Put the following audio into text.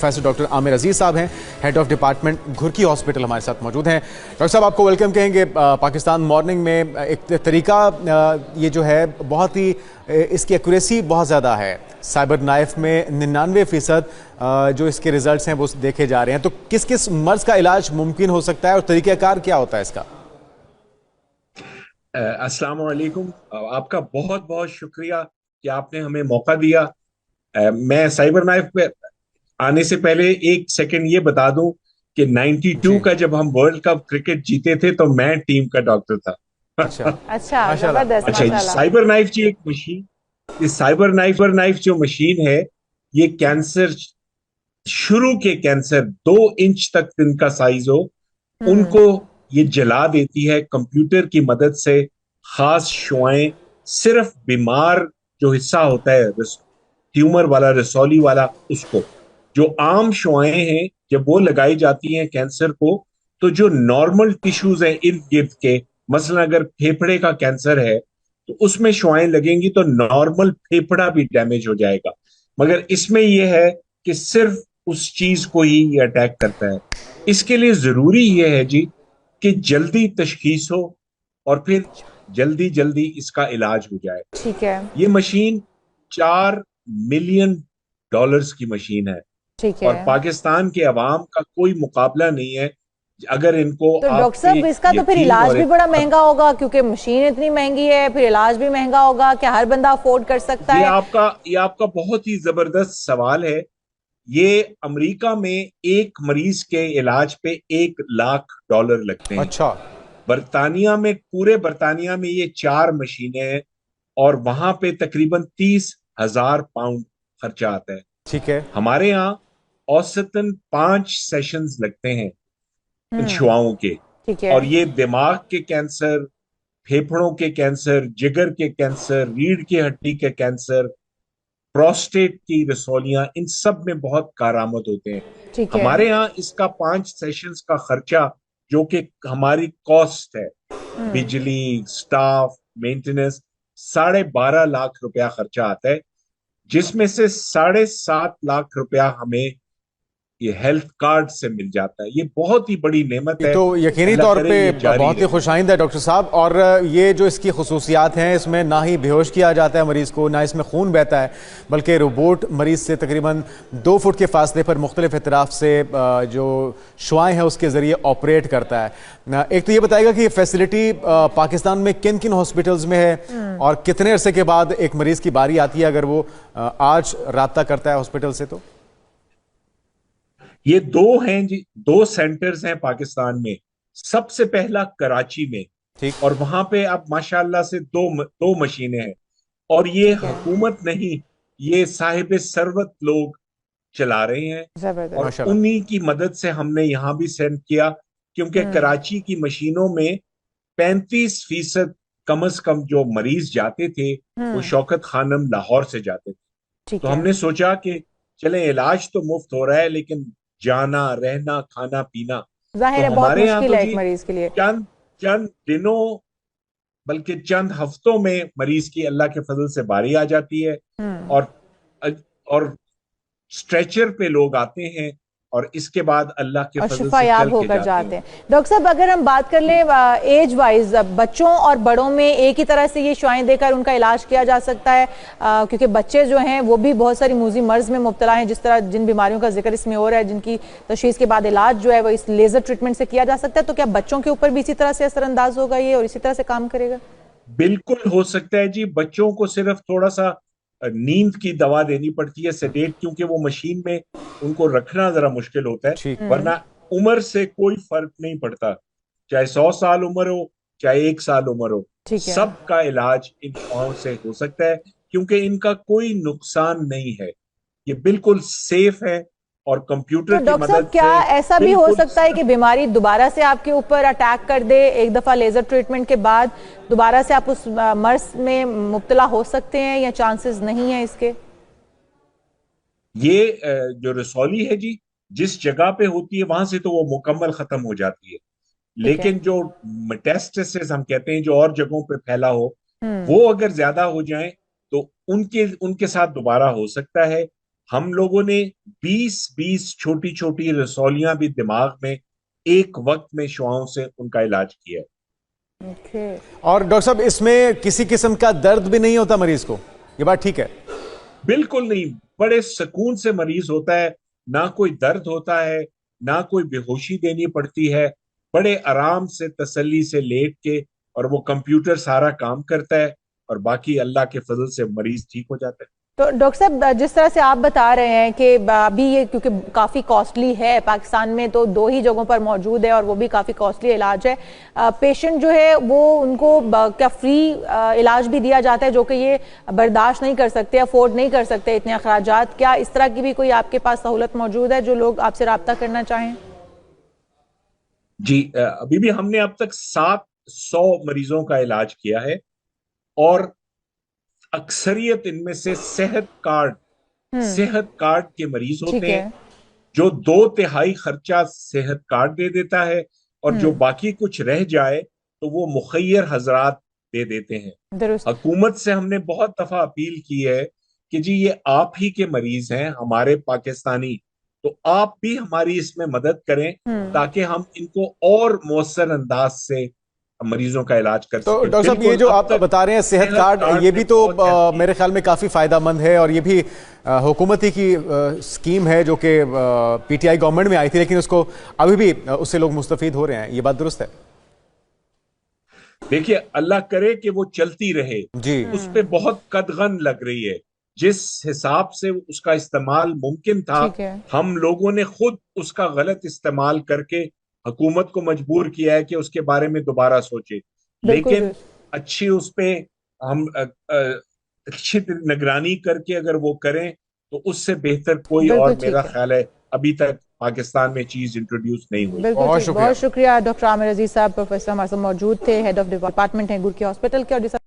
Professor doctor Aamir अजीज साहब हैं, head of department Ghurki hospital, हमारे साथ मौजूद हैं। डॉक्टर साहब, आपको वेलकम कहेंगे। पाकिस्तान मॉर्निंग में एक तरीका ये जो है बहुत ही इसकी एक्यूरेसी बहुत ज़्यादा है। साइबर नाइफ में 99% जो इसके रिजल्ट्स हैं वो देखे जा रहे हैं। तो किस किस मर्ज का इलाज मुमकिन हो सकता है और तरीक़ाकार क्या होता है इसका? अस्सलाम वालेकुम। आपका बहुत बहुत शुक्रिया कि आपने हमें मौका दिया। मैं साइबर नाइफ पे आने से पहले एक सेकंड ये बता दूं कि 92 जी। का जब हम वर्ल्ड कप क्रिकेट जीते थे तो मैं टीम का डॉक्टर था। अच्छा। अच्छा, माशाल्लाह। जबरदस्त, अच्छा, माशाल्लाह। साइबर नाइफ जी एक मशीन, ये साइबर नाइफ जो मशीन है, ये कैंसर, शुरू के कैंसर 2 इंच तक इनका साइज हो, हम्म। उनको ये जला देती है कंप्यूटर की मदद से। खास शुआएं, सिर्फ बीमार जो हिस्सा होता है ट्यूमर वाला, रसौली वाला, उसको, जो आम शुआएं हैं जब वो लगाई जाती हैं कैंसर को, तो जो नॉर्मल टिश्यूज हैं इर्द गिर्द के, मसलन अगर फेफड़े का कैंसर है तो उसमें शुआएं लगेंगी तो नॉर्मल फेफड़ा भी डैमेज हो जाएगा। मगर इसमें यह है कि सिर्फ उस चीज को ही ये अटैक करता है। इसके लिए जरूरी यह है जी कि जल्दी तशखीस हो और फिर जल्दी जल्दी इसका इलाज हो जाए। ठीक है। ये मशीन $4 मिलियन की मशीन है ठीक है। और पाकिस्तान के अवाम का कोई मुकाबला नहीं है। अगर इनको तो आप डॉक्टर पे साहब, इसका तो फिर यकीन इलाज और भी बड़ा महंगा होगा, क्योंकि मशीन इतनी महंगी है, फिर इलाज भी महंगा होगा। क्या हर बंदा अफोर्ड कर सकता ये है? आपका बहुत ही जबरदस्त सवाल है। ये अमेरिका में एक मरीज के इलाज पे $1 लाख लगते हैं। अच्छा। बरतानिया में, पूरे बरतानिया में ये 4 मशीनें हैं और वहां पे तकरीबन 30,000 पाउंड खर्चा आता है। ठीक है। हमारे यहाँ औसतन 5 सेशंस लगते हैं इन हम्म। शुआओं के। ठीक है। और ये दिमाग के कैंसर, फेफड़ों के कैंसर, जिगर के कैंसर, रीढ़ की हड्डी के कैंसर, प्रोस्टेट की रसौलियां, इन सब में बहुत कारआमद होते हैं। ठीक है। हमारे यहाँ इसका 5 सेशंस का खर्चा, जो कि हमारी कॉस्ट है, हम्म। बिजली, स्टाफ, मेंटेनेंस, ₹12.5 लाख खर्चा आता है, जिसमें से ₹7.5 लाख हमें ये हेल्थ कार्ड से मिल जाता है। ये बहुत ही बड़ी नेमत ये है। तो यकीनी अल्लाह तौर करे पे ये जारी बहुत ही रहे। खुशाइंद है डॉक्टर साहब। और ये जो इसकी खसूसियात हैं, इसमें ना ही बेहोश किया जाता है मरीज़ को, ना इसमें खून बहता है, बल्कि रोबोट मरीज़ से तकरीबन 2 फुट के फासले पर मुख्तलिफ अतराफ से जो शुआएँ हैं उसके ज़रिए ऑपरेट करता है। एक तो ये बताएगा कि ये फैसिलिटी पाकिस्तान में किन किन हॉस्पिटल्स में है और कितने अरसे के बाद एक मरीज़ की बारी आती है अगर वो आज राब्ता करता है हॉस्पिटल से? तो ये दो हैं जी, 2 सेंटर्स हैं पाकिस्तान में। सबसे पहला कराची में, ठीक। और वहां पे अब माशाल्लाह से दो मशीनें हैं। और ये ठीक है। हुकूमत नहीं, ये साहिब सरवत लोग चला रहे हैं। और जबरदस्त। माशाल्लाह। उन्हीं की मदद से हमने यहाँ भी सेंड किया, क्योंकि हम्म। कराची की मशीनों में 35% कम से कम जो मरीज जाते थे वो हम्म। शौकत खानम लाहौर से जाते थे। तो ठीक है। हमने सोचा कि चलें, इलाज तो मुफ्त हो रहा है लेकिन जाना, रहना, खाना पीना। तो जाहिर है बहुत हमारे यहाँ मुश्किल तो है एक जी मरीज के लिए। चंद चंद दिनों, बल्कि चंद हफ्तों में मरीज की अल्लाह के फजल से बारी आ जाती है। हम्म। और और स्ट्रेचर पे लोग आते हैं और इसके बाद अल्लाह के और फजल से शिफायाब चल के होकर जाते जाते हैं। हैं। डॉक्टर साहब, अगर हम बात कर लें एज वाइज, बच्चों और बड़ों में एक ही तरह से ये शुआएं देकर उनका इलाज किया जा सकता है? क्योंकि बच्चे जो हैं वो भी बहुत सारी मूजी मर्ज में मुब्तला हैं, जिस तरह जिन बीमारियों का जिक्र इसमें हो रहा है, जिनकी तशखीस के बाद इलाज जो है वो इस लेजर ट्रीटमेंट से किया जा सकता है। तो क्या बच्चों के ऊपर भी इसी तरह से असरअंदाज होगा ये और इसी तरह से काम करेगा? बिल्कुल हो सकता है जी। बच्चों को सिर्फ थोड़ा सा नींद की दवा देनी पड़ती है, सेडेट, क्योंकि वो मशीन में उनको रखना जरा मुश्किल होता है। ठीक। हम्म। वरना उम्र से कोई फर्क नहीं पड़ता, चाहे 100 साल उम्र हो, चाहे 1 साल उम्र हो, ठीक है। सबका इलाज इन दवाओं से हो सकता है, क्योंकि इनका कोई नुकसान नहीं है। ये बिल्कुल सेफ है और तो कंप्यूटर की डॉक्टर साहब, मदद क्या से ऐसा भी हो बिल्कुल। सकता है कि बीमारी दोबारा से आपके ऊपर अटैक कर दे एक दफा लेजर ट्रीटमेंट के बाद, दोबारा से आप उस मर्ज में मुब्तला हो सकते हैं, या चांसेस नहीं है इसके? ये जो रसौली है जी, जिस जगह पे होती है वहां से तो वो मुकम्मल खत्म हो जाती है। ठीक है। लेकिन जो मेटास्टेसिस हम कहते हैं, जो और जगहों पे फैला हो, हम्म। वो अगर ज्यादा हो जाए तो उनके उनके साथ दोबारा हो सकता है। ہم لوگوں نے 20 چھوٹی چھوٹی رسولیاں بھی دماغ میں ایک وقت میں شعاؤں سے ان کا علاج کیا ہے۔ اور ڈاکٹر صاحب اس میں کسی قسم کا درد بھی نہیں ہوتا مریض کو، یہ بات ٹھیک ہے؟ بالکل نہیں، بڑے سکون سے مریض ہوتا ہے، نہ کوئی درد ہوتا ہے، نہ کوئی بے ہوشی دینی پڑتی ہے، بڑے آرام سے تسلی سے لیٹ کے، اور وہ کمپیوٹر سارا کام کرتا ہے، اور باقی اللہ کے فضل سے مریض ٹھیک ہو جاتا ہے۔ تو ڈاکٹر صاحب جس طرح سے آپ بتا رہے ہیں کہ ابھی یہ کیونکہ کافی کاسٹلی ہے، پاکستان میں تو 2 ہی جگہوں پر موجود ہے اور وہ بھی کافی کاسٹلی علاج ہے، پیشنٹ جو ہے وہ ان کو کیا فری علاج بھی دیا جاتا ہے جو کہ یہ برداشت نہیں کر سکتے، افورڈ نہیں کر سکتے اتنے اخراجات؟ کیا اس طرح کی بھی کوئی آپ کے پاس سہولت موجود ہے جو لوگ آپ سے رابطہ کرنا چاہیں؟ جی، ابھی بھی ہم نے اب تک 700 مریضوں کا علاج کیا ہے، اور اکثریت ان میں سے صحت کارڈ کے مریض ہوتے ہیں، جو 2/3 خرچہ صحت کارڈ دے دیتا ہے، اور جو باقی کچھ رہ جائے تو وہ مخیر حضرات دے دیتے ہیں۔ درست۔ حکومت سے ہم نے بہت دفعہ اپیل کی ہے کہ جی یہ آپ ہی کے مریض ہیں، ہمارے پاکستانی، تو آپ بھی ہماری اس میں مدد کریں تاکہ ہم ان کو اور مؤثر انداز سے مریضوں کا علاج کر تو سکیں۔ ڈاکٹر صاحب یہ جو آپ بتا رہے ہیں صحت کارڈ، یہ بھی تو میرے خیال میں کافی فائدہ مند ہے، اور یہ بھی حکومتی کی سکیم ہے جو کہ پی ٹی آئی گورنمنٹ میں آئی تھی، لیکن اس کو ابھی بھی اس سے لوگ مستفید ہو رہے ہیں، یہ بات درست ہے؟ دیکھیے، اللہ کرے کہ وہ چلتی رہے، جی، اس پہ بہت قدغن لگ رہی ہے۔ جس حساب سے اس کا استعمال ممکن تھا، ہم لوگوں نے خود اس کا غلط استعمال کر کے حکومت کو مجبور کیا ہے کہ اس کے بارے میں دوبارہ سوچے، لیکن اچھی اس پہ ہم اچھی نگرانی کر کے اگر وہ کریں تو اس سے بہتر کوئی اور میرا خیال ہے ابھی تک پاکستان میں چیز انٹروڈیوس نہیں ہوئی۔ بہت شکریہ ڈاکٹر عامر عزیز صاحب، پروفیسر ہمارے ساتھ موجود تھے، ہیڈ آف ڈپارٹمنٹ ہیں گرکی ہاسپٹل کے، اور